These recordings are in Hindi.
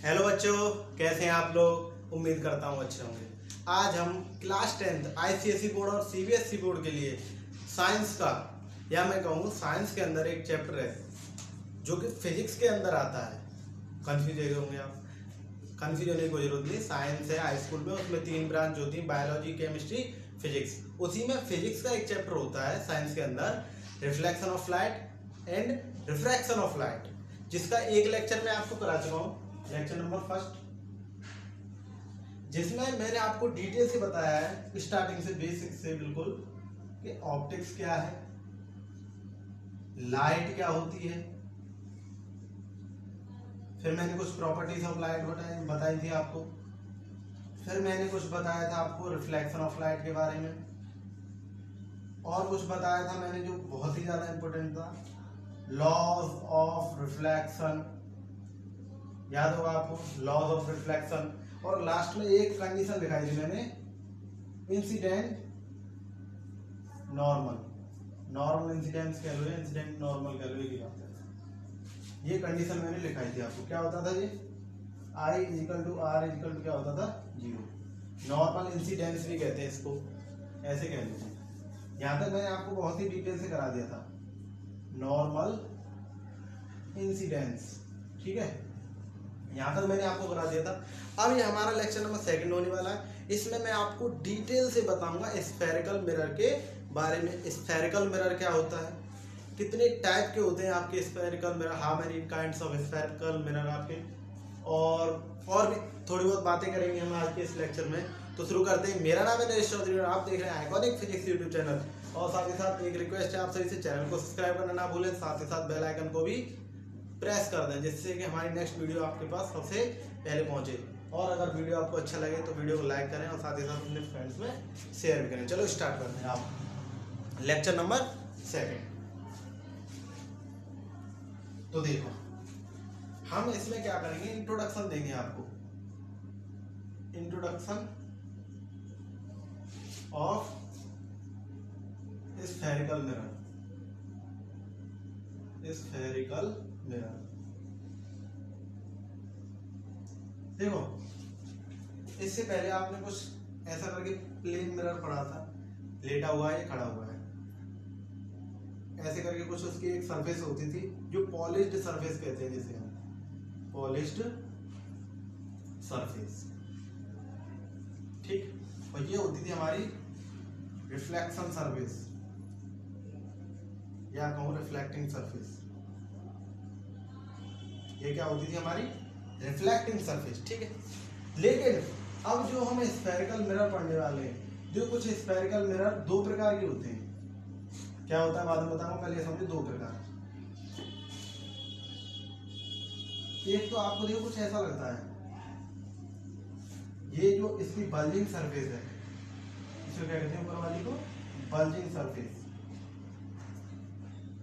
हेलो बच्चों, कैसे हैं आप लोग। उम्मीद करता हूँ अच्छे होंगे। आज हम क्लास 10th आईसीएसई बोर्ड और सीबीएसई बोर्ड के लिए साइंस का, या मैं कहूँ साइंस के अंदर एक चैप्टर है जो कि फिजिक्स के अंदर आता है। कंफ्यूज होंगे आप, कंफ्यूज होने की कोई जरूरत नहीं। साइंस है हाई स्कूल में, उसमें 3 ब्रांच होती है, बायोलॉजी, केमिस्ट्री, फिजिक्स। उसी में फिजिक्स का एक चैप्टर होता है साइंस के अंदर, reflection of light and refraction of light, जिसका एक लेक्चर मैं आपको करा चुका हूँ, लेक्चर नंबर 1, जिसमें मैंने आपको डिटेल से बताया है स्टार्टिंग से, बेसिक से बिल्कुल, कि ऑप्टिक्स क्या है, लाइट क्या होती है। फिर मैंने कुछ प्रॉपर्टीज ऑफ लाइट बताई थी आपको। फिर मैंने कुछ बताया था आपको रिफ्लेक्शन ऑफ लाइट के बारे में, और कुछ बताया था मैंने जो बहुत ही ज्यादा इंपॉर्टेंट था, लॉज ऑफ रिफ्लेक्शन, याद होगा आपको, लॉज ऑफ रिफ्लेक्शन। और लास्ट में एक कंडीशन दिखाई थी मैंने, इंसिडेंट नॉर्मल, नॉर्मल इंसिडेंस कह लो, इंसिडेंट नॉर्मल कह लो, एक ही बात है। ये कंडीशन मैंने लिखाई थी आपको। क्या होता था ये, I is equal to R is equal to क्या होता था, 0। नॉर्मल इंसिडेंस भी कहते हैं इसको, ऐसे कह लीजिए। यहां तक मैंने आपको बहुत ही डिटेल से करा दिया था, नॉर्मल इंसिडेंस, ठीक है, यहाँ तक मैंने आपको करा दिया था। अब ये हमारा लेक्चर नंबर 2 होने वाला है। इसमें मैं आपको डिटेल से बताऊंगा स्फेरिकल मिरर के बारे में। स्फेरिकल मिरर क्या होता है, कितने टाइप के होते हैं आपके spherical mirror, how many kinds of spherical mirror आपके, और भी थोड़ी बहुत बातें करेंगे हम आज के इस लेक्चर में। तो शुरू करते हैं। मेरा नाम है नरेश चौधरी और आप देख रहे हैं आइकॉनिक फिजिक्स यूट्यूब चैनल। और साथ ही साथ एक रिक्वेस्ट है आप सभी से, चैनल को सब्सक्राइब करना ना भूलें, साथ ही साथ बेल आइकन को भी प्रेस कर दें, जिससे कि हमारी नेक्स्ट वीडियो आपके पास सबसे पहले पहुंचे। और अगर वीडियो आपको अच्छा लगे तो वीडियो को लाइक करें और साथ ही साथ अपने फ्रेंड्स में शेयर भी करें। चलो स्टार्ट करते हैं आप लेक्चर नंबर 2। तो देखो, हम इसमें क्या करेंगे, इंट्रोडक्शन देंगे आपको, introduction of spherical mirror, spherical mirror. देखो, इससे पहले आपने कुछ ऐसा करके प्लेन मिरर पढ़ा था, लेटा हुआ है या खड़ा हुआ है, ऐसे करके कुछ उसकी एक सरफेस होती थी जो पॉलिश्ड सरफेस कहते हैं, जिसे हम पॉलिश्ड सरफेस, ठीक। और ये होती थी हमारी रिफ्लेक्शन सरफेस, या कहूँ रिफ्लेक्टिंग सरफेस। ये क्या होती थी हमारी रिफ्लेक्टिंग सरफेस, ठीक है। लेकिन अब जो हम स्फेरिकल मिरर पढ़ने वाले हैं, जो कुछ स्फेरिकल मिरर 2 प्रकार के होते हैं। क्या होता है बाद में बताऊंगा, पहले ये समझो 2 प्रकार। एक तो आपको देखो कुछ ऐसा लगता है, ये जो इसकी बल्जिंग सरफेस है, इसको क्या कहते हैं, ऊपर वाली को बल्जिंग सरफेस।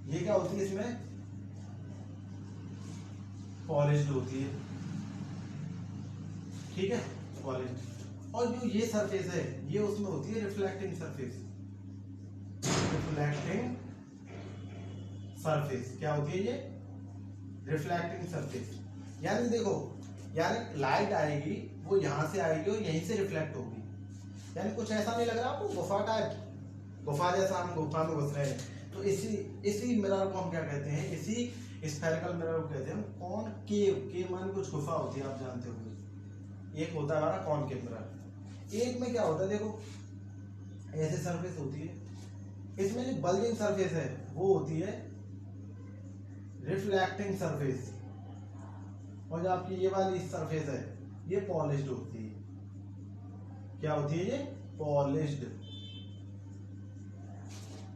ये क्या होती है, इसमें पॉलिश्ड होती है, ठीक है, पॉलिश्ड। और जो ये सरफेस है, ये उसमें होती है रिफ्लेक्टिंग सरफेस, रिफ्लेक्टिंग सरफेस। क्या होती है ये, रिफ्लेक्टिंग सरफेस। यानी देखो, यानी लाइट आएगी, वो यहां से आएगी और यहीं से रिफ्लेक्ट होगी। यानी कुछ ऐसा नहीं लग रहा आपको, गुफा टाइप, गुफा जैसा हम गुफा में घुस रहे हैं। तो इसी मिरर को हम क्या कहते हैं, इसी स्फेरिकल मिरर को कहते हैं कॉनकेव। केव माने कुछ गुफा होती है, आप जानते होंगे। एक होता है हमारा कॉनकेव मिरर। एक में क्या होता है, देखो ऐसे सरफेस होती है, इसमें जो बल्जिंग सरफेस है वो होती है रिफ्लेक्टिंग सरफेस, और जो आपकी ये वाली सरफेस है ये पॉलिश्ड होती है। क्या होती है ये, पॉलिश्ड।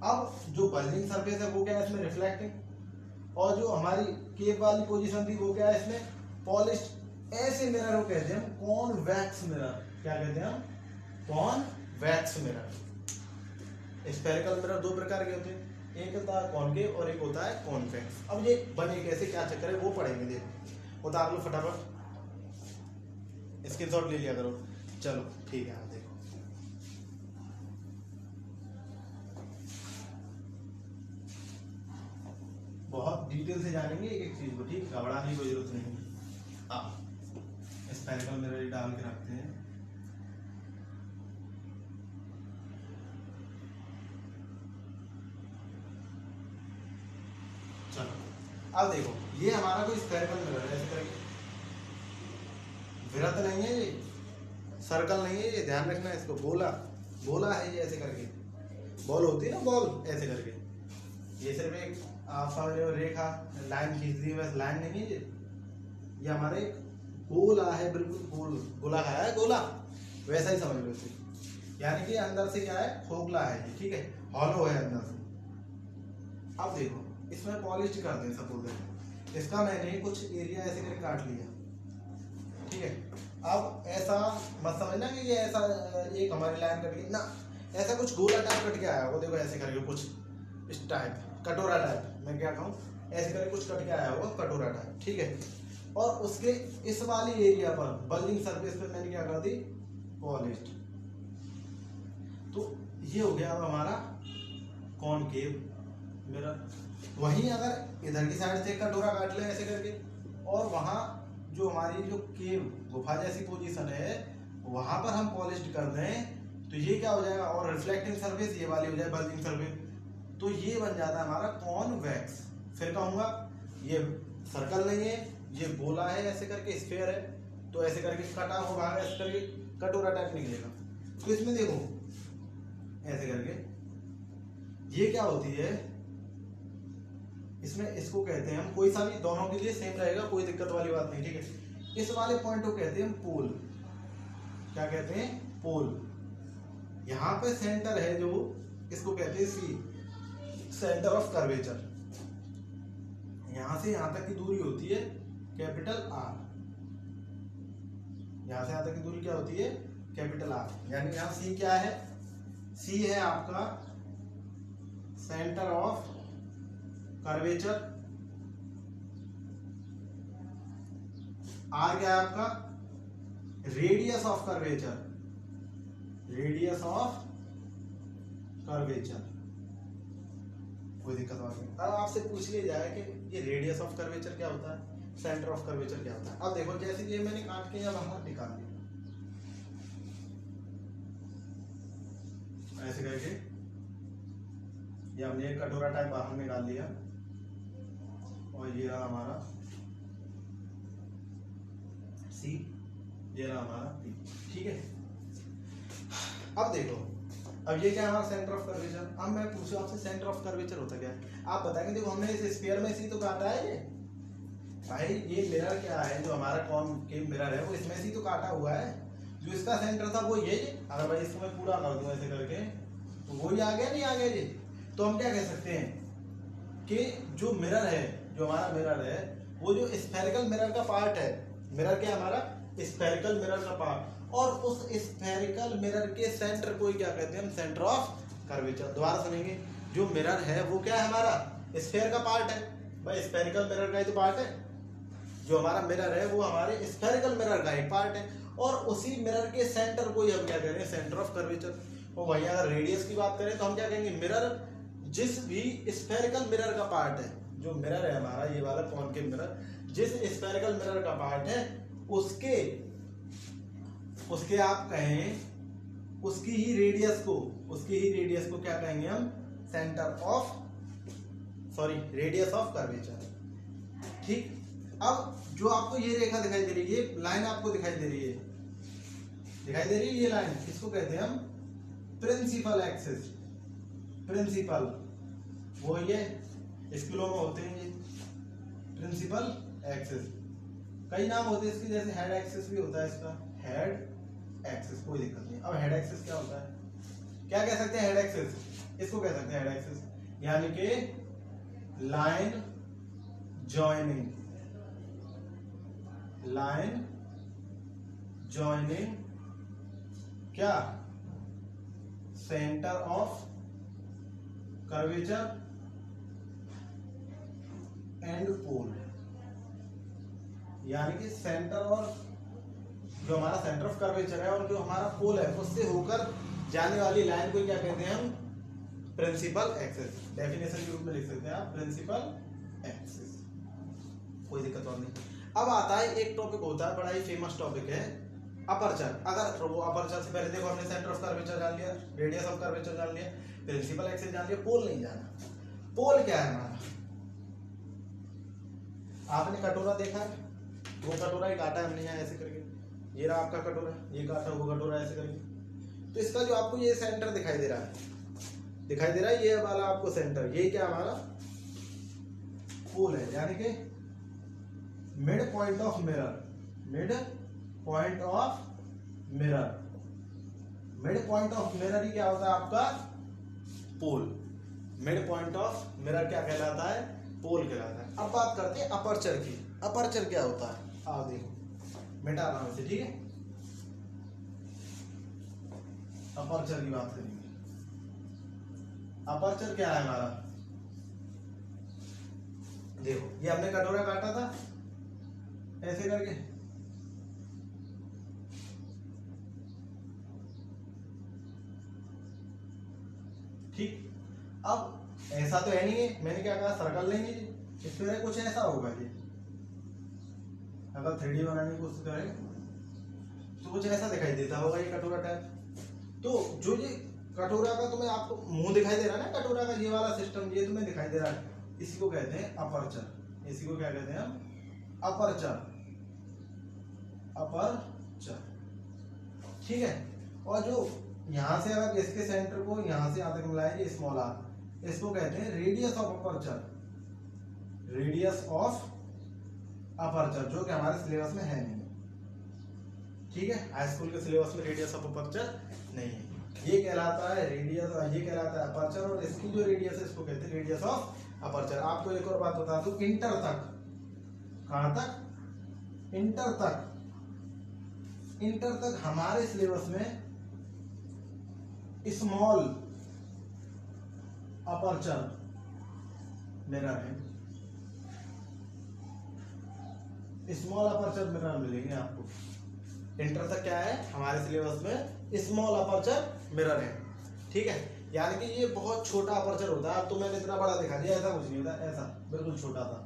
अब जो बल्जिंग सरफेस है वो क्या है, इसमें रिफ्लेक्टिंग, और जो हमारी केव वाली पोजीशन थी वो क्या है, इसमें पॉलिश्ड। ऐसे मिरर को कहते हैं हम कॉन्वेक्स मिरर। क्या कहते हैं हम, कॉन्वेक्स मिरर। स्फेरिकल मिरर 2 प्रकार के होते हैं, एक होता है कॉनकेव और एक होता है कॉन्वेक्स। अब ये बने कैसे, क्या चक्कर है, वो पढ़ेंगे। देखो, वो तो आप लोग फटाफट स्क्रीनशॉट ले लिया करो। चलो ठीक है, आप देखो, बहुत डिटेल से जानेंगे एक एक चीज को, ठीक, घबराने की कोई जरूरत नहीं। स्फेरिकल मिरर ही डाल के रखते हैं। चलो अब देखो, ये हमारा कोई स्फेरिकल मिरर है, ऐसे करके वृत्त नहीं है ये, सर्कल नहीं है ये, ध्यान रखना इसको। गोला गोला है ये, ऐसे करके बॉल होती है ना, बॉल ऐसे करके। ये सिर्फ एक आप समझ रहे हो, रेखा लाइन खींच दी है, बस लाइन नहीं है ये हमारे गोला है, बिल्कुल गोल गोला है, गोला वैसा ही समझ लो इसे। यानी कि अंदर से क्या है, खोखला है ये, ठीक है, हॉलो है अंदर से। अब देखो इसमें पॉलिश करते हैं, सपोज इसका मैंने कुछ एरिया ऐसे करके काट लिया, ठीक है। अब ऐसा मत समझना कि ये ऐसा एक हमारी लाइन कट गई ना, ऐसा कुछ गोला टाइप कट के आया होगा, देखो ऐसे करके कुछ इस टाइप, कटोरा टाइप, मैं क्या कहूँ, ऐसे करके कुछ कट के आया होगा, कटोरा टाइप, ठीक है। और उसके इस वाली एरिया पर बल्जिंग सरफेस पे मैंने क्या कर दी, पॉलिश्ड। तो ये हो गया अब हमारा कॉनकेव मिरर। वहीं अगर इधर की साइड से कटोरा काट ले ऐसे करके, और वहां जो हमारी जो केव गुफा जैसी पोजीशन है वहां पर हम पॉलिश्ड कर दें, तो ये क्या हो जाएगा, और रिफ्लेक्टिंग सरफेस ये वाली हो जाए बल्जिंग सरफेस, तो ये बन जाता है हमारा कॉन्वेक्स। फिर कहूंगा ये सर्कल नहीं है, ये गोला है ऐसे करके, स्फीयर है, तो ऐसे करके कटा हुआ भाग ऐसे करके कटोरा टाइप निकलेगा। तो इसमें देखो ऐसे करके ये क्या होती है, इसमें इसको कहते हैं हम, कोई सा भी दोनों के लिए सेम रहेगा, कोई दिक्कत वाली बात नहीं, ठीक है। इस वाले पॉइंट को कहते हैं हम पोल। क्या कहते हैं, पोल। यहाँ पे सेंटर है जो, इसको कहते हैं सी, सेंटर ऑफ कर्वेचर। यहां से यहां तक की दूरी होती है कैपिटल आर, यहां से यहां तक की दूरी क्या होती है, कैपिटल आर। यानी यहाँ सी क्या है, सी है आपका सेंटर ऑफ कर्वेचर, आर क्या है आपका radius of curvature, radius of curvature. कोई दिक्कत नहीं। अब आपसे पूछ लिया जाए कि ये रेडियस ऑफ कर्वेचर क्या होता है, सेंटर ऑफ कर्वेचर क्या होता है। अब देखो जैसे ये मैंने काट के यहाँ बाहर निकाल दिया ऐसे करके, ये हमने कटोरा टाइप बाहर निकाल लिया, और ये रहा हमारा सी, ये रहा हमारा पी, ठीक है। अब देखो, अब ये क्या हमारा सेंटर ऑफ कर्वेचर। अब मैं पूछूं आपसे सेंटर ऑफ कर्वेचर होता क्या है, आप बताएंगे। देखो हमने इस स्फीयर में सी तो काटा है ये भाई, ये मिरर क्या है, जो हमारा कॉनकेव मिरर है वो इसमें सी तो काटा हुआ है, जो इसका सेंटर था वो ये। अगर भाई इसको मैं पूरा कर दूं ऐसे करके, तो वही आ गया, नहीं आ गया ये। तो हम क्या कह सकते हैं कि जो मिरर है, जो हमारा मिरर है, वो जो स्फेरिकल मिरर का पार्ट है, मिरर क्या हमारा स्फेरिकल मिरर का पार्ट, और उस स्फेरिकल मिरर के सेंटर को ही क्या कहते हैं हम, सेंटर ऑफ कर्वेचर। दोबारा सुनेंगे, जो मिरर है वो क्या है हमारा स्फेयर का पार्ट है, भाई स्फेरिकल मिरर का ही तो पार्ट है। जो हमारा मिरर है वो हमारे स्फेरिकल मिरर का एक पार्ट है, और उसी मिरर के सेंटर को ही हम क्या कह रहे हैं, सेंटर ऑफ कर्वेचर। और वहीं अगर रेडियस की बात करें तो हम क्या कहेंगे, मिरर जिस भी स्फेरिकल मिरर का पार्ट है, जो मिरर है हमारा ये वाला कॉनकेव मिरर, जिस स्फेरिकल मिरर का पार्ट है उसके आप कहें, उसकी ही रेडियस को क्या कहेंगे हम, centre of, sorry radius of curvature, ठीक। अब जो आपको ये रेखा दिखाई दे रही है, ये लाइन आपको दिखाई दे रही है, ये लाइन, इसको कहते हैं हम प्रिंसिपल एक्सिस। प्रिंसिपल वो ये इस किलो में होते हैं, ये प्रिंसिपल एक्सिस। कई नाम होते हैं इसके, जैसे हेड एक्सिस भी होता है इसका, हेड एक्सिस, कोई दिक्कत नहीं। अब हेड एक्सिस क्या होता है, क्या कह सकते हैं हेड एक्सिस, इसको कह सकते हैं हेड एक्सिस, यानी कि लाइन जॉइनिंग क्या, centre of curvature and pole. यानी कि सेंटर और जो हमारा सेंटर ऑफ कर्वेचर है और जो हमारा पोल है उससे होकर जाने वाली लाइन को क्या कहते हैं हम, प्रिंसिपल एक्सिस। डेफिनेशन के रूप में लिख सकते हैं आप प्रिंसिपल एक्सिस, कोई दिक्कत और नहीं। अब आता है एक टॉपिक होता है, बड़ा ही फेमस टॉपिक है, अपर्चर। अगर वो अपर्चर से पहले देखो हमने सेंटर ऑफ कर्वेचर जान लिया, रेडियस ऑफ कर्वेचर जान लिया, प्रिंसिपल एक्सिस जान लिया, पोल नहीं जाना। पोल क्या है हमारा? आपने कटोरा देखा है, वो कटोरा ही काटा है हमने यहाँ ऐसे करके, ये रहा आपका कटोरा, ये काटा वो कटोरा ऐसे करके। तो इसका जो आपको ये सेंटर दिखाई दे रहा है, ये वाला आपको सेंटर, ये क्या हमारा पोल है, यानी कि mid point of mirror. Mid point of mirror, mid point of mirror ही क्या होता है आपका? Pole. Mid point of mirror क्या कहलाता है? पोल कहलाता है। अब बात करते हैं अपर्चर की। अपर्चर क्या होता है? आप देखो, मिटा रहा हूं इसे, ठीक है। अपर्चर की बात करेंगे। अपर्चर क्या है हमारा? देखो, ये हमने कटोरा काटा था ऐसे करके, ठीक। अब ऐसा तो है नहीं है, मैंने क्या कहा, सर्कल लेंगे, इसमें कुछ ऐसा होगा ये, अगर 3D बनाने की कोशिश करें तो कुछ ऐसा दिखाई देता होगा ये कटोरा टाइप। तो जो ये कटोरा का तुम्हें आपको मुंह दिखाई दे रहा है ना, कटोरा का ये वाला सिस्टम ये तुम्हें दिखाई दे रहा है, इसी को कहते हैं अपर्चर। इसी को क्या कहते हैं हम? अपर्चर। अपर्चर, ठीक है। और जो यहां से अगर इसके सेंटर को यहां से यहां तक मिलाएंगे स्मॉल आर, इसको कहते हैं radius of aperture. Radius of aperture, जो कि हमारे सिलेबस में है नहीं, ठीक है। हाई स्कूल के सिलेबस में रेडियस ऑफ अपर्चर नहीं है। ये कहलाता है रेडियस, ये कहलाता है अपर्चर, और इसकी जो रेडियस है इसको कहते हैं रेडियस ऑफ अपर्चर। आपको एक और बात बता दूं, इंटर तक, कहां तक? इंटर तक। इंटर तक हमारे सिलेबस में स्मॉल अपर्चर मिरर है, स्मॉल अपर्चर मिरर मिलेंगे आपको। इंटर तक क्या है हमारे सिलेबस में? स्मॉल अपर्चर मिरर है, ठीक है। यानी कि ये बहुत छोटा अपर्चर होता है। अब तो मैंने इतना बड़ा दिखा दिया, ऐसा कुछ नहीं होता, ऐसा बिल्कुल छोटा था,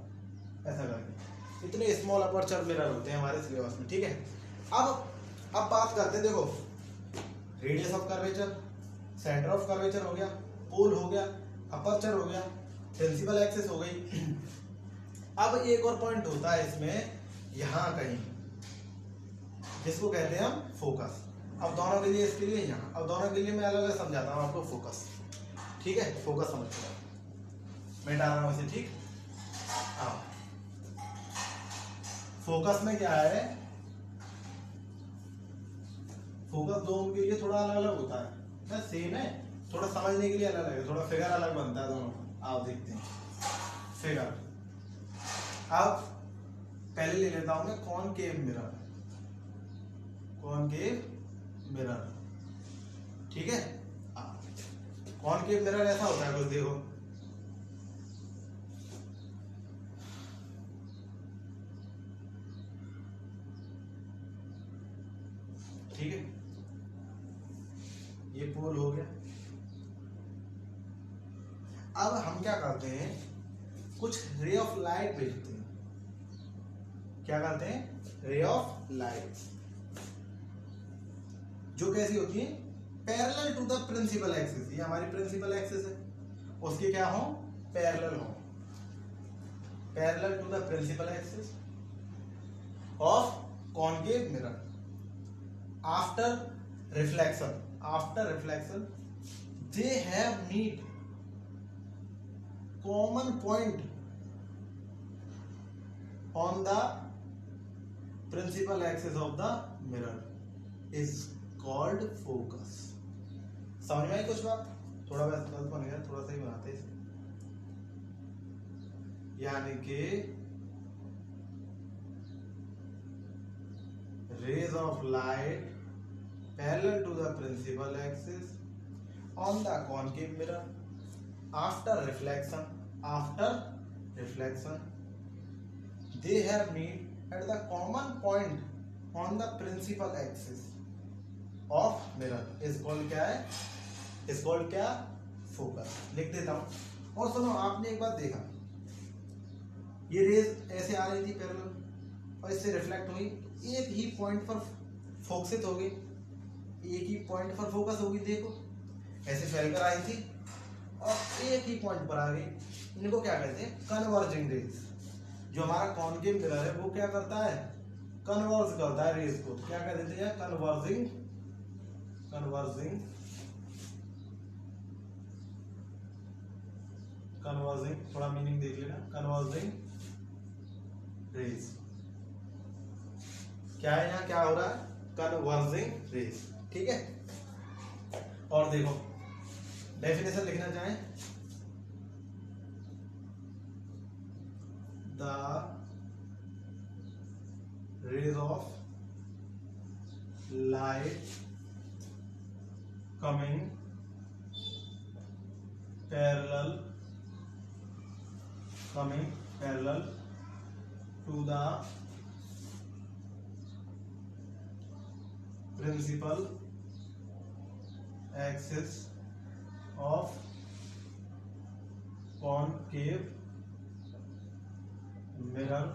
ऐसा करके। इतने स्मॉल अपर्चर मिरर होते हैं हमारे सिलेबस में, ठीक है। अब बात करते हैं, देखो, radius of curvature, centre of curvature हो गया, पोल हो गया, अपर्चर हो गया, प्रिंसिपल एक्सिस हो गई। अब एक और पॉइंट होता है इसमें, यहां कहीं, जिसको कहते हैं हम फोकस। अब दोनों के लिए, इसके लिए यहाँ, अब दोनों के लिए मैं अलग अलग समझाता हूँ आपको फोकस, ठीक है। फोकस समझ लो, मैं डाल रहा हूँ इसे, ठीक। हाँ, फोकस में क्या है? फोकस दोनों के लिए थोड़ा अलग अलग होता है, ना सेम है, थोड़ा समझने के लिए अलग अलग है, थोड़ा फिगर अलग बनता है दोनों का। आप देखते हैं फिगर। अब पहले ले लेता हूं मैं कॉनकेव मिरर, कॉनकेव मिरर, ठीक है। कॉनकेव मिरर ऐसा होता है, कुछ देखो, ठीक है। ये पोल हो गया। अब हम क्या करते हैं, कुछ रे ऑफ लाइट भेजते हैं। क्या करते हैं? रे ऑफ लाइट, जो कैसी होती है? Parallel to the principal axis. ये हमारी प्रिंसिपल एक्सिस है, उसके क्या हो? पैरेलल हो, parallel to the principal axis of concave mirror. After reflection they have meet common point on the principal axis of the mirror is called focus। समझ में आई कुछ बात? थोड़ा वैसे गलत बन गया, थोड़ा सा ही बनाते इसे। यानी कि rays of light parallel to the principal axis on the concave mirror after reflection they have meet at the common point on the principal axis of mirror is called क्या है? is called क्या? फोकस। लिख देता हूं। और सुनो, आपने एक बात देखा, ये रेज ऐसे आ रही थी पैरेलल, और इससे रिफ्लेक्ट हुई, एक ही पॉइंट पर फोकसित हो गई, एक ही पॉइंट पर फोकस होगी। देखो ऐसे फैल कर आई थी और एक ही पॉइंट पर आ गई। इनको क्या कहते हैं? Converging rays. जो हमारा कॉनकेव मिरर है वो क्या करता है? कन्वर्ज करता है रेज को। क्या कह देते हैं? कन्वर्जिंग थोड़ा मीनिंग देख लेना। कन्वर्जिंग रेज क्या है? यहाँ क्या हो रहा है? Converging rays. ठीक है। और देखो डेफिनेशन लिखना चाहें, the rays of light coming parallel to the principal axis of concave mirror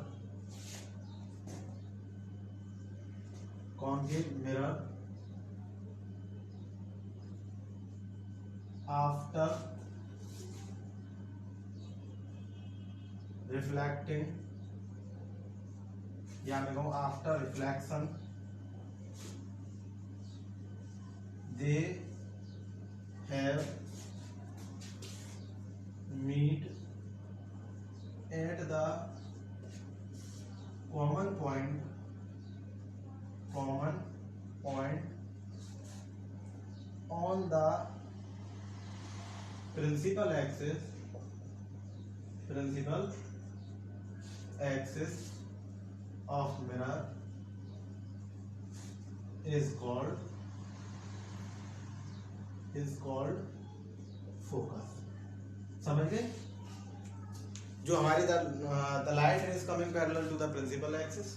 after reflecting, या मैं कहूँ after reflection, they have meet at the common point on the principal axis of mirror is called focus। समझ गए? जो हमारी the light rays coming parallel to the principal axis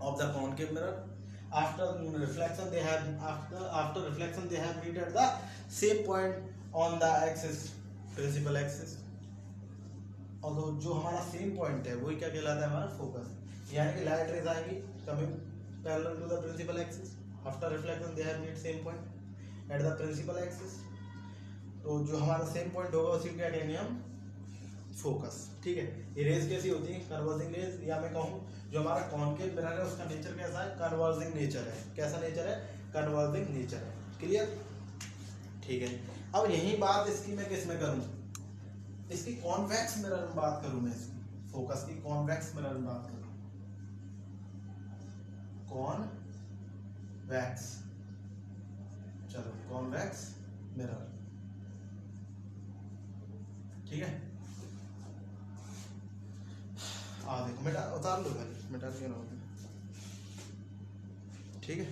of the concave mirror after reflection they have meet at the same point on the axis, principal axis। और जो हमारा सेम पॉइंट है वही क्या कहलाता है? हमारा फोकस। यानी कि लाइट रेज आएंगी coming parallel to the principal axis, after reflection they have meet same point at the principal axis. तो जो हमारा सेम पॉइंट होगा उसी को क्या कहेंगे हम? फोकस। ठीक है। ये रेज कैसी होती है? Converging rays. या मैं कहूँ जो हमारा कॉनकेव मिरर है उसका नेचर कैसा है? कन्वर्जिंग नेचर है। कैसा नेचर है? कन्वर्जिंग नेचर है। क्लियर? ठीक है। अब यही बात इसकी मैं किस में करूं? इसकी कॉन्वेक्स मिरर में बात करूं। मैं इसकी फोकस की कॉन्वेक्स मिरर में बात करूं। कॉन्वेक्स, चलो कॉन्वेक्स मिरर। ठीक है। देखो मिटा उतार लो भाई, मिटा क्यों ना होता? ठीक है,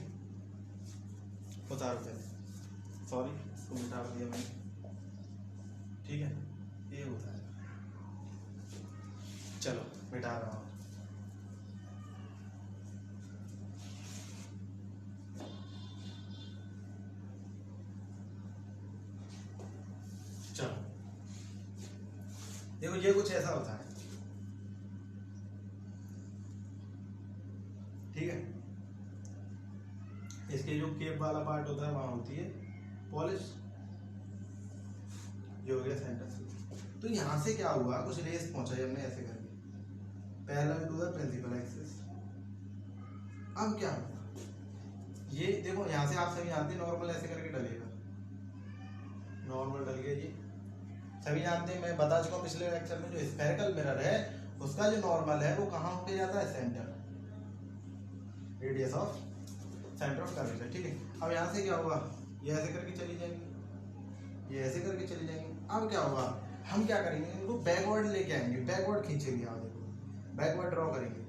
उतार पहले। सॉरी, इसको मिटा दिया मैंने। ठीक है, ये होता है। चलो मिटा रहा हूँ। चलो देखो ये कुछ ऐसा होता है। ठीक है, इसके जो केप वाला पार्ट होता है वहां होती है पॉलिश, जो हो गया सेंटर से। तो यहां से क्या हुआ, कुछ रेस पहुंचाई हमने ऐसे करके parallel to the principal axis. अब क्या हुआ, ये देखो यहां से आप सभी जानते हैं नॉर्मल ऐसे करके डलेगा, नॉर्मल डल गया। ये सभी जानते हैं, मैं बता चुका हूं पिछले लेक्चर में, जो स्फेरिकल मिरर है उसका जो नॉर्मल है वो कहां होके जाता है? Centre, radius of centre of curvature. ठीक है, अब यहाँ से क्या होगा, ये ऐसे करके चली जाएंगी, ये ऐसे करके चली जाएंगी। अब क्या होगा, हम क्या करेंगे, इनको बैकवर्ड लेके आएंगे, बैकवर्ड खींचेंगे। आप देखो बैकवर्ड ड्रॉ करेंगे,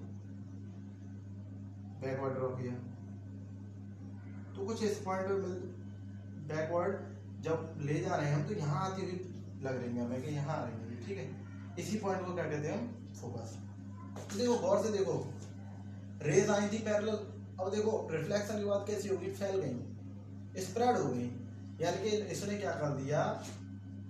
बैकवर्ड ड्रॉ किया तो कुछ इस पॉइंट पे बैकवर्ड जब ले जा रहे हैं हम, तो यहाँ आती हुई लग रही है हमें कि यहाँ आ रही है। ठीक है, इसी पॉइंट को क्या कहते हैं हम? फोकस। तो देखो गौर से देखो, रेज आई थी पैरेलल, अब देखो रिफ्लेक्शन की बात कैसी होगी, फैल गई, स्प्रेड हो गई। यानी कि इसने क्या कर दिया,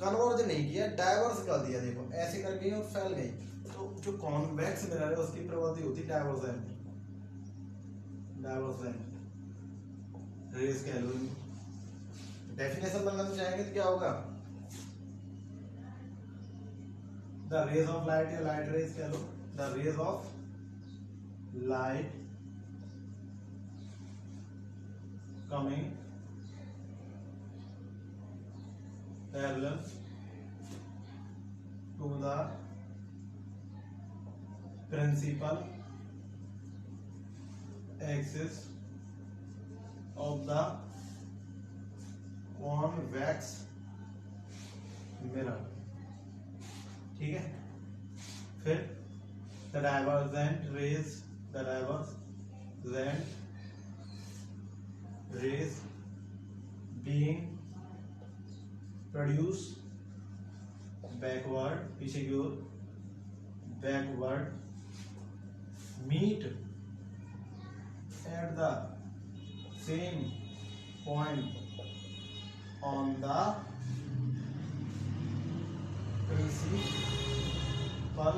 कन्वर्ज नहीं किया, डाइवर्स कर दिया। देखो ऐसे करके और फैल गई। तो तो जो कॉन्वेक्स मिरर है उसकी प्रवृत्ति होती है डाइवर्जेंट रेज कह लो। डेफिनेशन बनाना चाहेंगे तो क्या होगा, द रेज ऑफ लाइट या लाइट रेज कह लो, the rays of light coming parallel to the principal axis of the convex mirror, ठीक है। फिर the divergent rays being produced backward, पीछे की ओर backward, meet at the same point on the principal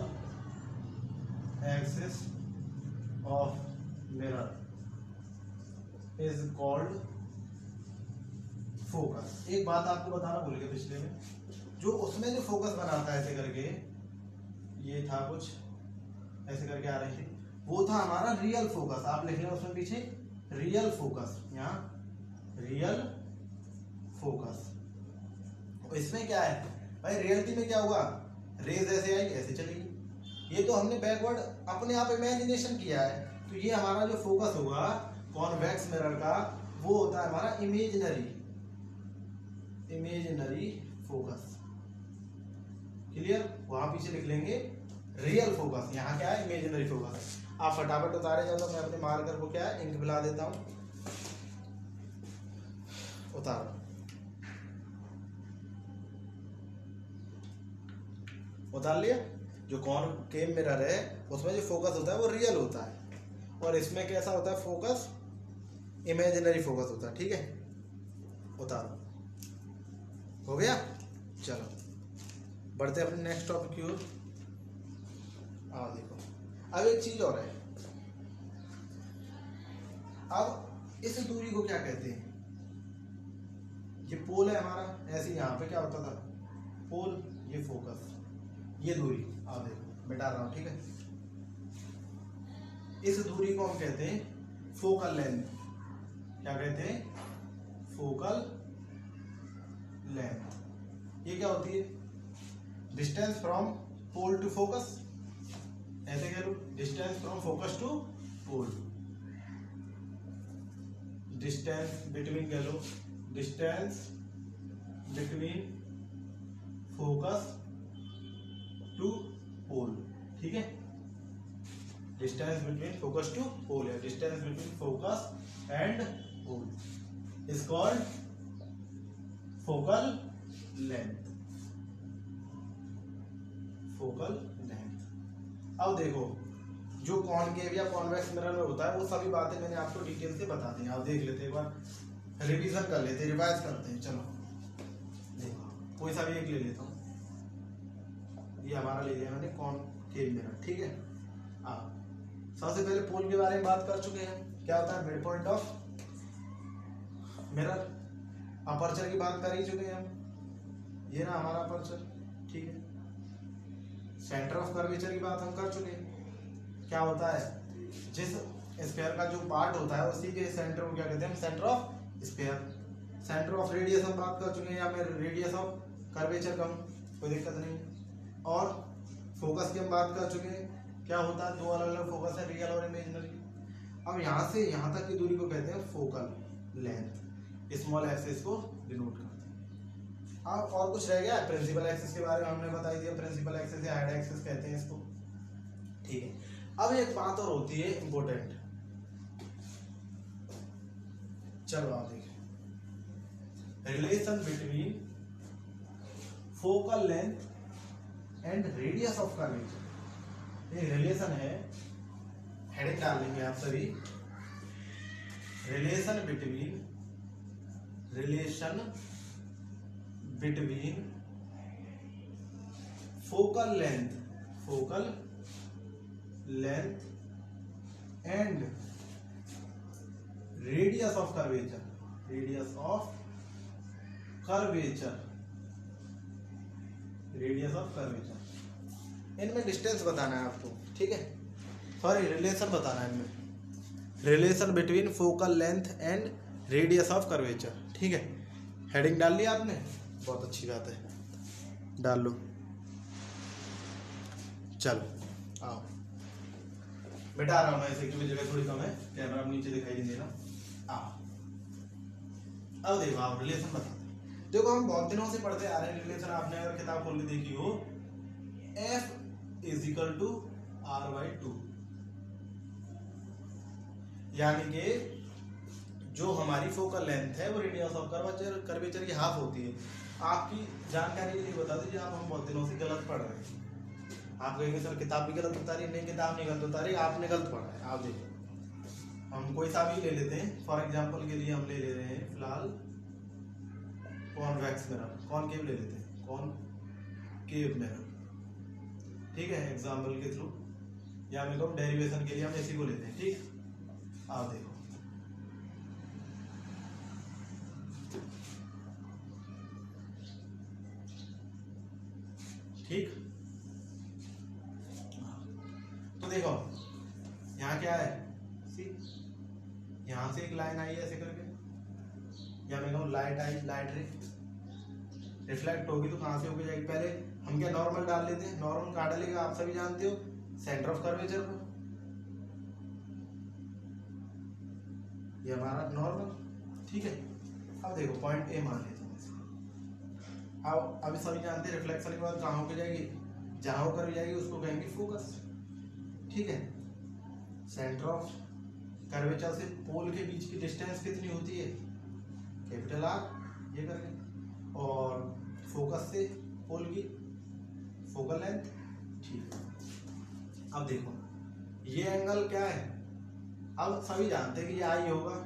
axis of mirror is called focus। एक बात आपको बताना भूल गया पिछले में, जो उसमें जो फोकस बनाता है ऐसे करके, ये था कुछ ऐसे करके आ रही थी, वो था हमारा रियल फोकस। आप लिख लें उसमें पीछे रियल फोकस, यहाँ रियल फोकस। इसमें क्या है भाई, रियलिटी में क्या होगा, रेज ऐसे आई ऐसे चलेगी। ये तो हमने बैकवर्ड अपने आप इमेजिनेशन किया है, तो ये हमारा जो फोकस होगा कॉन्वेक्स मिरर का, वो होता है हमारा इमेजिनरी फोकस। क्लियर, वहां पीछे लिख लेंगे रियल फोकस, यहाँ क्या है इमेजिनरी फोकस। आप फटाफट उतारे जाओ, तो मैं अपने मार्कर को क्या है इंक मिला देता हूं। उतारो, उतार लिया। जो कॉनकेव मिरर है उसमें जो फोकस होता है वो रियल होता है, और इसमें कैसा होता है फोकस, इमेजिनरी फोकस होता है, ठीक है। उतारो, हो गया। चलो बढ़ते अपने नेक्स्ट टॉपिक की ओर। देखो अब एक चीज और है, अब इस दूरी को क्या कहते हैं, ये पोल है हमारा, ऐसे यहाँ पे क्या होता था पोल, ये फोकस, ये दूरी आप देखो मिटा रहा हूं, ठीक है। इस दूरी को हम कहते हैं फोकल लेंथ। क्या कहते हैं, फोकल लेंथ। ये क्या होती है, distance from pole to focus, ऐसे कह लो distance from focus to pole, distance between कह लो, distance between focus to pole, ठीक है। Distance between focus to pole है, distance between focus and pole is called focal length, focal length. अब देखो जो कॉनकेव या कॉन्वेक्स मिरर में होता है वो सभी बातें मैंने आपको डिटेल से बता दी, आप देख लेते, एक बार रिवीजन कर लेते, रिवाइज करते हैं। चलो देखो कोई सा भी एक ले लेता हूँ, ये हमारा ले लिया मैंने कॉनकेव मिरर, ठीक है। सबसे पहले पोल के बारे में बात कर चुके हैं, क्या होता है mid point of mirror. Aperture की बात कर ही चुके हैं हम, ये ना हमारा अपर्चर, ठीक है। सेंटर ऑफ कर्वेचर की बात हम कर चुके हैं, क्या होता है जिस स्फीयर का जो पार्ट होता है उसी के सेंटर को क्या कहते हैं, centre of sphere. Centre of radius हम बात कर चुके हैं, या फिर रेडियस ऑफ कर्वेचर का, कोई दिक्कत नहीं। और फोकस की हम बात कर चुके हैं, क्या होता है दो अलग अलग फोकस है, रियल और इमेजिनरी। अब यहाँ से यहाँ तक की दूरी को कहते हैं फोकल लेंथ, स्मॉल एक्सिस को डिनोट करते हैं। अब और कुछ रह गया, प्रिंसिपल एक्सिस के बारे में हमने बता दिया, प्रिंसिपल एक्सिस या हेड एक्सिस कहते हैं इसको, ठीक है। अब एक बात और होती है इंपॉर्टेंट, चलो आप देखिए, relation between focal length and radius of curvature. ये रिलेशन है, हेडिंग डाल लेंगे आप सभी, relation between focal length and radius of curvature, radius of curvature, radius of curvature, इनमें डिस्टेंस बताना है आपको, ठीक है, सॉरी रिलेशन बताना है इनमें, relation between focal length and radius of curvature, ठीक है। हेडिंग डाल लिया आपने, बहुत अच्छी बात है, डाल लो। चलो आओ, मिटा रहा हूँ मैं इसे क्योंकि जगह थोड़ी कम है, कैमरा नीचे दिखाई नहीं देना। आओ अब देखो, आप रिलेशन बताते हैं। देखो हम बहुत दिनों से पढ़ते आ रहे हैं रिलेशन, आपने अगर किताब खोल के देखी हो, F is equal to R/2, यानी कि जो हमारी फोकल लेंथ है वो रेडियस ऑफ कर्वेचर की हाफ होती है। आपकी जानकारी के लिए बता दीजिए, आप हम बहुत दिनों से गलत पढ़ रहे हैं। आप कहेंगे सर किताब भी गलत बता रही है, नहीं किताब नहीं गलत बता रही, आपने गलत पढ़ा है। आप देखो, हम कोई सा भी ले लेते हैं, फॉर एग्जांपल के लिए हम ले रहे हैं फिलहाल कॉन्वेक्स मिरर, कॉनकेव ले लेते हैं, कॉनकेव मिरर, ठीक है, एग्जांपल के थ्रू, या मैं कहूँ डेरिवेशन के लिए हम इसी को लेते हैं, ठीक। आप देखो, ठीक, तो देखो यहाँ क्या है, सी, यहाँ से एक लाइन आई है ऐसे करके, या मैं कहूँ लाइट आई, लाइट रे रिफ्लेक्ट होगी तो कहाँ से होके जाएगी, पहले हम क्या नॉर्मल डाल लेते हैं, नॉर्मल कहाँ डालेगा आप सभी जानते हो, सेंटर ऑफ कर्वेचर पर, ये हमारा नॉर्मल, ठीक है। अब देखो पॉइंट ए मान लेते हैं, अब अभी सभी जानते हैं रिफ्लेक्शन के बाद कहाँ होके जाएगी, जहाँ होकर जाएगी उसको कहेंगे फोकस, ठीक है। सेंटर ऑफ कर्वेचर से पोल के बीच की डिस्टेंस कितनी होती है, कैपिटल आर, ये करके, और फोकस से पोल की फोकल लेंथ, ठीक। अब देखो ये एंगल क्या है, अब सभी जानते हैं कि ये आई होगा,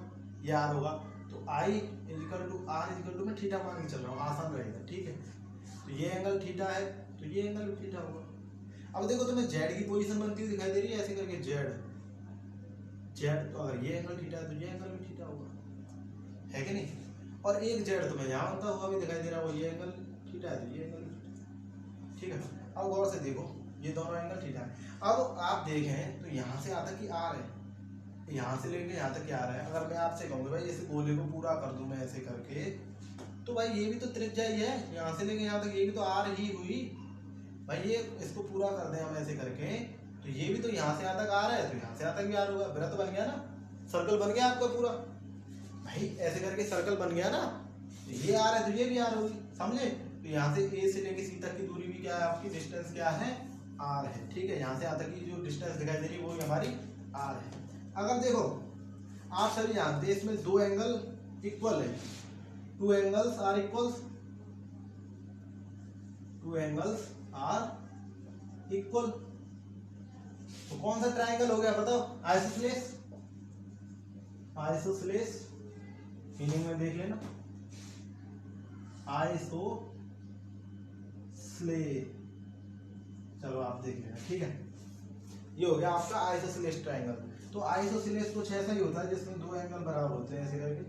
ये आर होगा, तो i equal to r equal to मैं थीटा मान के चल रहा हूँ, आसान रहेगा, ठीक है। तो ये एंगल थीटा है तो ये एंगल भी थीटा होगा। अब देखो तुम्हें जेड की पोजीशन बनती हुई दिखाई दे रही है, ऐसे करके जेड, जेड, तो अगर ये एंगल थीटा है तो ये एंगल भी थीटा होगा, है कि नहीं। और एक जेड तुम्हें यहाँ बनता हुआ भी दिखाई दे रहा है, वो ये एंगल थीटा है तो ये एंगल भी थीटा, ठीक है। अब गौर से देखो, ये दोनों एंगल थीटा है। अब आप देखें तो यहाँ से आता कि आर है, यहाँ से लेके यहाँ तक क्या आ रहा है। अगर मैं आपसे कहूँगा भाई इस गोले को पूरा कर दूं मैं ऐसे करके, तो भाई ये भी तो त्रिज्या ही है, यहाँ से लेके यहाँ तक ये भी तो आर ही हुई भाई, ये इसको पूरा कर दें हम ऐसे करके, तो ये भी तो यहाँ से यहाँ तक आ रहा है, तो यहाँ से यहाँ तक भी आर होगा, वृत्त बन गया ना, सर्कल बन गया आपका पूरा भाई, ऐसे करके सर्कल बन गया ना, ये आर है तो ये भी आर होगी, समझे। तो यहाँ से ए से लेके सी तक की दूरी भी क्या है आपकी, डिस्टेंस क्या है, आर है, ठीक है। यहाँ से यहाँ तक की जो डिस्टेंस दिखाई दे रही है वो हमारी आर है। अगर देखो आप सभी जानते हैं इसमें दो एंगल इक्वल है, two angles are equals, two angles are equal, तो कौन सा ट्रायंगल हो गया बताओ, आइसोसेलेस, आइसोसेलेस मीनिंग में देख लेना, आइसोसेलेस, चलो आप देख लेना, ठीक है। ये हो गया आपका आइसोसेलेस ट्रायंगल। तो आइसोसेलेस कुछ ऐसा ही होता है जिसमें दो एंगल बराबर होते हैं ऐसे करके,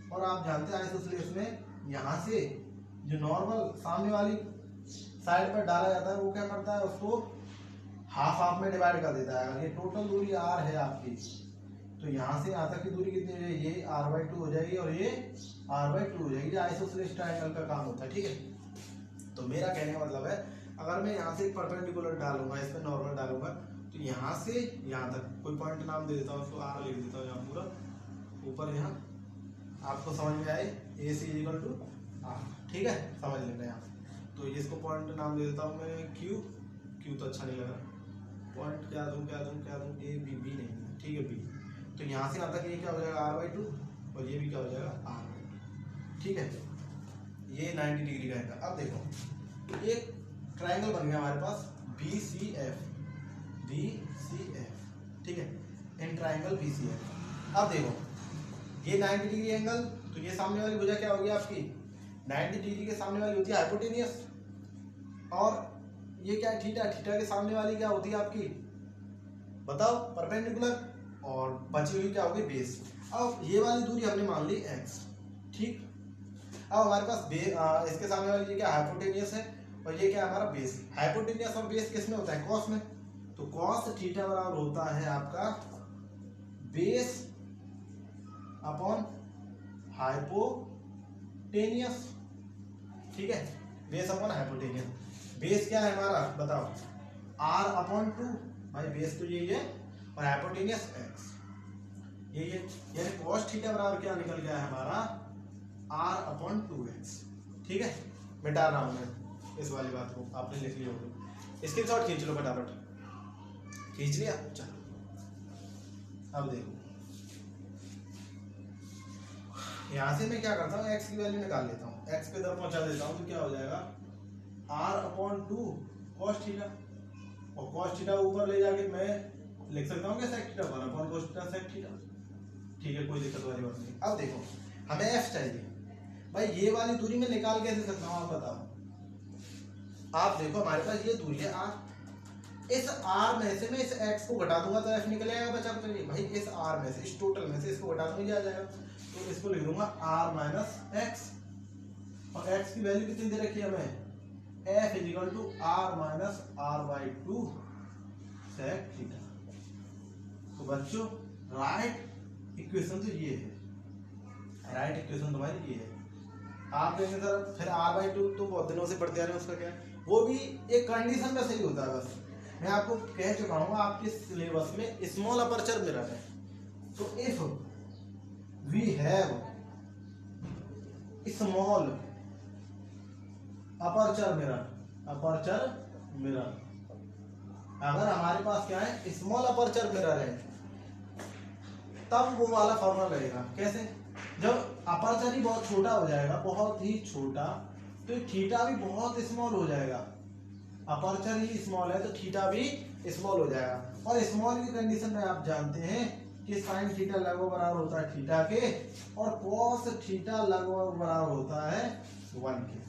और आप जानते हैं आइसोसेलेस में यहाँ से जो नॉर्मल सामने वाली साइड पर डाला जाता है वो क्या करता है, उसको हाफ हाफ में डिवाइड कर देता है। अगर ये टोटल दूरी आर है आपकी, तो यहाँ से यहाँ तक की दूरी कितनी हो जाएगी, ये r/2 हो जाएगी और ये r/2 हो जाएगी। आइसोसेलेस ट्रायंगल का काम होता है, ठीक है। तो मेरा कहने का मतलब है, अगर मैं यहाँ से एक परपेंडिकुलर डालूंगा, इस पर नॉर्मल डालूंगा, तो यहाँ से यहाँ तक कोई पॉइंट नाम दे देता हूँ, उसको आर लिख देता हूँ यहाँ पूरा ऊपर, यहाँ आपको समझ में आए, ए सी इक्वल टू आर, ठीक है, समझ लेना यहाँ। तो इसको पॉइंट नाम दे देता हूँ मैं क्यू, क्यू तो अच्छा नहीं लगा, पॉइंट क्या दूँ क्या दूँ क्या दूँ, ए बी, बी नहीं, ठीक है, बी। तो यहाँ से यहाँ तक ये क्या हो जाएगा r/2 और ये भी क्या हो जाएगा r/2, ठीक है। ये 90 डिग्री का है। अब देखो एक ट्रायंगल बन गया हमारे पास BCF, ठीक है, इन ट्रायंगल BCF। अब देखो ये 90 डिग्री एंगल, तो ये सामने वाली भुजा क्या होगी आपकी, 90 डिग्री के सामने वाली होती है हाइपोटेनियस, और ये क्या है थीटा, थीटा के सामने वाली क्या होती है आपकी बताओ परपेंडिकुलर, और बची हुई क्या होगी बेस। अब ये वाली दूरी हमने मान ली x, ठीक। अब हमारे पास इसके सामने वाली ये क्या हाइपोटेनियस है, और ये क्या है हमारा बेस। हाइपोटेनियस और बेस किस में होता है, कॉस में। तो कॉस थीटा बराबर होता है आपका बेस अपॉन हाइपोटेनियस, ठीक है, बेस अपॉन हाइपोटेनियस। बेस क्या है हमारा बताओ, r अपॉन 2, भाई बेस तो यही है, और हाइपोटेनियस x, यही है। यानी कॉस थीटा बराबर क्या निकल गया है हमारा r अपॉन 2x, ठीक है। मिटा रहा हूं मैं इस वाली बात को, आपने लिख ली होगी। स्क्रीनशॉट खींच लो फटाफट, खींच लिया, चलो अब देखो यहां से मैं क्या करता हूँ, x की वैल्यू निकाल लेता हूँ, x पे इधर पहुंचा देता हूँ, तो क्या हो जाएगा r अपॉन 2 कॉस थीटा, और कॉस थीटा ऊपर ले जाके मैं लिख सकता हूँ क्या sec theta 1 upon cos theta sec theta, ठीक है, कोई दिक्कत वाली बात नहीं। अब देखो हमें f चाहिए, भाई ये वाली दूरी में निकाल कैसे सकता हूँ आप बताओ। आप देखो हमारे पास ये दूरी है r, इस r में से मैं इस x को घटा दूंगा तो f निकल आएगा बचा कुछ नहीं, भाई इस r में से, इस टोटल में से इसको घटा दूंगा, ये आ जाएगा, तो इसको लिख दूंगा r माइनस x, और x की वैल्यू कितनी दे रखी है हमें, f equal to r minus r/2 sec theta. तो बच्चों राइट इक्वेशन तो ये है, राइट इक्वेशन तुम्हारी ये है। आप कहेंगे सर फिर r/2 तो बहुत दिनों से पढ़ते आ रहे हैं, उसका क्या है, वो भी एक कंडीशन में सही होता है। बस मैं आपको कह चुका हूँ आपके सिलेबस में स्मॉल अपर्चर मिरर है, तो if we have small aperture mirror, अगर हमारे पास क्या है स्मॉल अपर्चर मिरर है, तब वो वाला फॉर्मूला लगेगा। कैसे, जब अपर्चर ही बहुत छोटा हो जाएगा, बहुत ही छोटा, तो थीटा भी बहुत स्मॉल हो जाएगा। अपर्चर ही स्मॉल है तो थीटा भी स्मॉल हो जाएगा, और स्मॉल की कंडीशन में आप जानते हैं कि साइन थीटा लगभग बराबर होता है थीटा के, और कॉस थीटा लगभग बराबर होता है 1 के।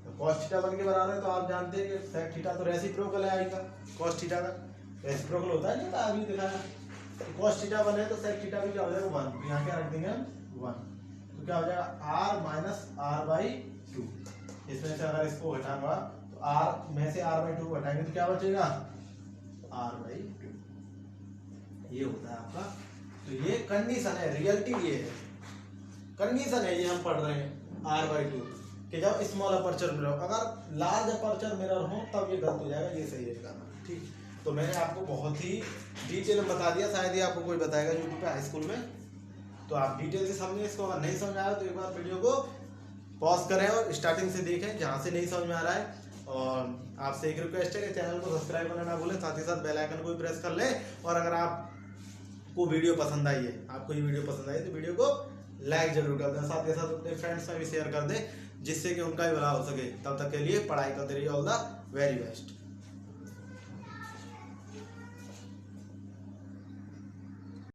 तो कॉस थीटा 1 के बराबर है, तो आप जानते हैं कि सेक थीटा तो रेसिप्रोकल है आएगा, कॉस थीटा का रेसिप्रोकल होता है, नहीं होता, अभी दिखाया। तो कॉस थीटा 1 है तो सेक थीटा भी क्या हो जाएगा 1, तो यहाँ क्या रख देंगे 1, तो क्या हो जाएगा r माइनस r/2। इसमें से अगर इसको घटाऊंगा तो r में से r/2 घटाएंगे तो क्या बचेगा r/2, ये होता है आपका। तो ये कंडीशन है, रियलिटी ये है, कंडीशन है, ये हम पढ़ रहे हैं r/2 कि जब स्मॉल अपर्चर मिरर, अगर लार्ज अपर्चर मिरर हो तब ये गलत हो जाएगा, ये सही रहेगा, ठीक। तो मैंने आपको बहुत ही डिटेल में बता दिया, शायद ही आपको कोई बताएगा यूट्यूब पे हाई स्कूल में, तो आप डिटेल से समझें इसको। अगर नहीं समझ आया तो एक बार वीडियो को पॉज करें और स्टार्टिंग से देखें जहाँ से नहीं समझ में आ रहा है। और आपसे एक रिक्वेस्ट है कि चैनल को सब्सक्राइब करना ना भूलें, साथ ही साथ बेल आइकन को भी प्रेस कर लें। और अगर आपको वीडियो पसंद आई है, आपको ये वीडियो पसंद आई तो वीडियो को लाइक जरूर कर दें, साथ ही साथ अपने फ्रेंड्स में भी शेयर कर दें, जिससे कि उनका भी भला हो सके। तब तक के लिए पढ़ाई करते रहिए, ऑल द वेरी बेस्ट।